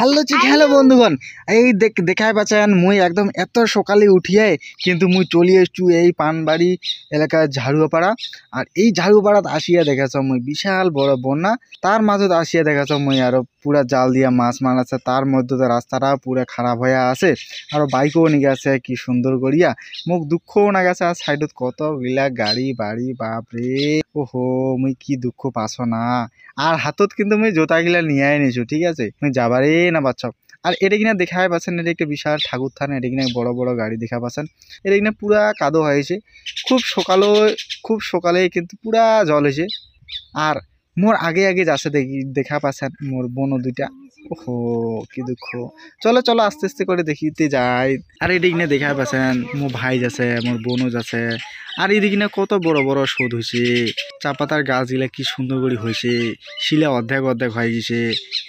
Hello বন্ধুগণ, এই দেখাই পাচ্ছেন মুই একদম এত সকালে উঠিয়ে কিন্তু মুই চলে এসছু এই পানবাড়ি এলাকার ঝাড়ুয়াপাড়া। আর এই ঝাড়ুয়াপাড়াত আসিয়া দেখাছ মুই বিশাল বড় বন্যা, তার মাঝত আসিয়া দেখাছ মুই আরো পুরা জাল দিয়া মাছ মারাছে, তার মধ্যে তো রাস্তাটা পুরা খারাপ হয়ে আছে, আরো বাইকও নিয়ে গেছে কি সুন্দর করিয়া, মুখ দুঃখও না গেছে। আর সাইডত কতগুলা গাড়ি বাড়ি, বাপরে ওহো মুই কি দুঃখ পাছ না। আর হাতত কিন্তু মুই জোতাগিলা নিয়ে নিছু, ঠিক আছে, মুই যাবারে না বাচ্চা। আর এটা কিনা দেখাই পাচ্ছেন, এটা একটা বিশাল ঠাকুর থান, এটা কিনা বড় বড় গাড়ি দেখা পাচ্ছেন, এটা কিনা পুরা কাদো হয়েছে। খুব সকালে কিন্তু পুরা জল হয়েছে। আর মোর আগে আগে যাচ্ছে দেখা পাচ্ছেন মোর বোন দুইটা, ওহো কি দুঃখ। চলো চলো আস্তে আস্তে করে দেখিতে যাই। আর এদিকে না দেখা পাচ্ছেন মোর ভাই যাচ্ছে, মোর বোনও যাচ্ছে। আর এদিকে না কত বড় বড় শোধ হয়েছে, চা পাতার গাছগুলা কি সুন্দর করে হয়েছে, শিলা অর্ধেক অর্ধেক হয়ে গেছে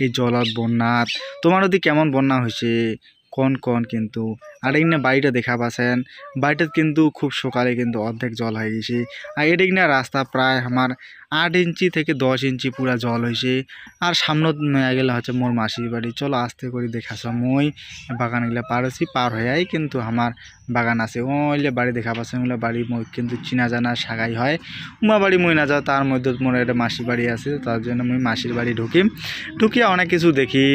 এই জলত বন্যাত। তোমার ওদিকে কেমন বন্যা হয়েছে কোন কোন কিন্তু। আর এখানে বাড়িটা দেখা পাচ্ছেন, বাড়িটা কিন্তু খুব সকালে কিন্তু অর্ধেক জল হয়ে গেছে। আর এদিকে না রাস্তা প্রায় আমার 8 ইঞ্চি থেকে 10 ইঞ্চি পুরা জল হয়েছে। আর সামনত নয়া গেলে হচ্ছে মোর মাসির বাড়ি। চলো আস্তে করে দেখাছ মই বাগানগুলা পার হচ্ছি, পার হয়েই কিন্তু আমার বাগান আছে। ওইলে বাড়ি দেখা পাচ্ছেন, ওগুলো বাড়ি মই কিন্তু চিনা জানা সাগাই হয়। উমা বাড়ি মই না যাও, তার মধ্যে মোর একটা মাসির বাড়ি আছে, তার জন্য মুই মাসির বাড়ি ঢুকিয়া অনেক কিছু দেখি।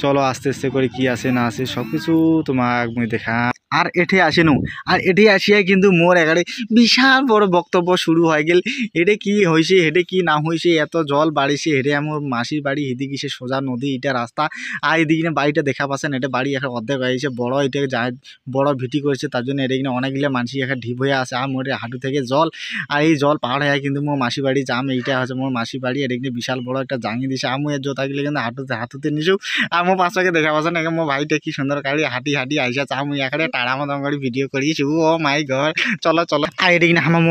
চলো আস্তে আস্তে করে কি আছে না আছে সব কিছু তোমাক মুই দেখা। আর এঠে আসেনু, আর এঠে আসিয়া কিন্তু মোর একারে বিশাল বড় বক্তব্য শুরু হয়ে গেল। হেঁটে কি হয়েছে, হেঁটে কি না হয়েছে, এত জল বাড়িছে, হেঁটে আমার মাসির বাড়ি এদিকে সে সোজা নদী, এটা রাস্তা। আর এদিকে বাড়িটা দেখা পাচ্ছেন, এটা বাড়ি এখন অর্ধেক হয়েছে, বড় এটা যায় বড় ভিটি করেছে, তার জন্য এটা কিনা অনেকগুলো মানুষ এখন ঢিপ হয়ে আছে। আর মোর হাঁটু থেকে জল, আর এই জল পাহাড় হয়ে কিন্তু মোর মাসির বাড়ি যাম। এইটা হচ্ছে মোর মাসির বাড়ি, এটা কিন্তু বিশাল বড় একটা জাঙি দিছে। আমি এর জোতাগুলো কিন্তু হাঁটুতে নিছু। আর মোর পাঁচটাকে দেখা পাচ্ছেন এখন মোর ভাইটা কি সুন্দর গাড়ি হাঁটি হাঁটি আইসা চা মুই এখানে টাড়া মতন করে ভিডিও করিয়েছি। ও মাই গড, চলো চলো। আর এটা কিনা আমার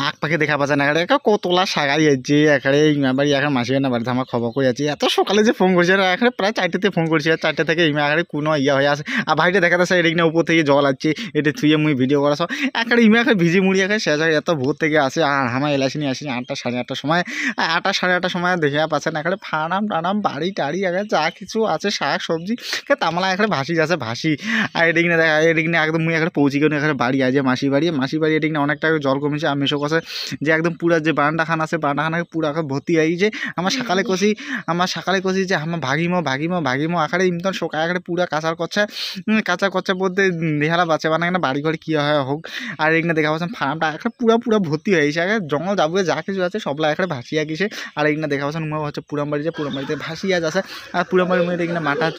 আখ পাখে দেখা পাচ্ছেন এখানে কতলা সাগাই যাচ্ছে এখানে বাড়ি এখন মাসি না বাড়িতে আমার খবর করে যাচ্ছি। এত সকালে যে ফোন করছে এখানে প্রায় 4টেতে ফোন করছি, আর 4টে থেকে এখানে কোনো ইয়া হয়ে আছে। আর ভাইটা দেখা যাচ্ছে এটা কিনা উপর থেকে জল আসছে, এটা থুয়ে মুই ভিডিও করা সব এখানে এখানে ভিজি মুড়ি এখানে শেষ হয় এত ভোর থেকে আসে। আর আমার এলাচিনি আসেনি 8টা সাড়ে 8টার সময়, 8টা সাড়ে 8টার সময় দেখে পাচ্ছেন এখানে ফানাম টানাম বাড়ি টাড়ি এখানে যা কিছু আছে শাক সবজি তামালা এখানে ভাসি যাচ্ছে ভাসি। আর এটা কিনা দেখা এটা কিনা একদম মুই এখানে পৌঁছে গেলে এখানে বাড়ি আছে মাসি বাড়ি এটা কিনা অনেকটা জল কমেছে। আর মেশো কাছে যে একদম পুরা যে বারান্দা খান আছে, বারান্দা খানা পুরা ভর্তি হয়ে যে আমার সকালে কষি যে আমার ভাগিমো আখারে ইমতন শোকা এখানে পুরা কাঁচা করছে বলতে দেহারা বাচ্চা বানা এখানে বাড়ি ঘরে কী হয় হোক। আর এখানে দেখা পাচ্ছেন ফার্মটা এখানে পুরা ভর্তি হয়ে গেছে, এখানে জঙ্গল যাবুয়ে যা কিছু আছে সবলা এখানে ভাসিয়া গেছে। আর এখানে দেখা পাচ্ছেন হচ্ছে পুরাম বাড়িতে ভাসিয়া যাচ্ছে। আর পুরাম বাড়ির মধ্যে এখানে মাঠা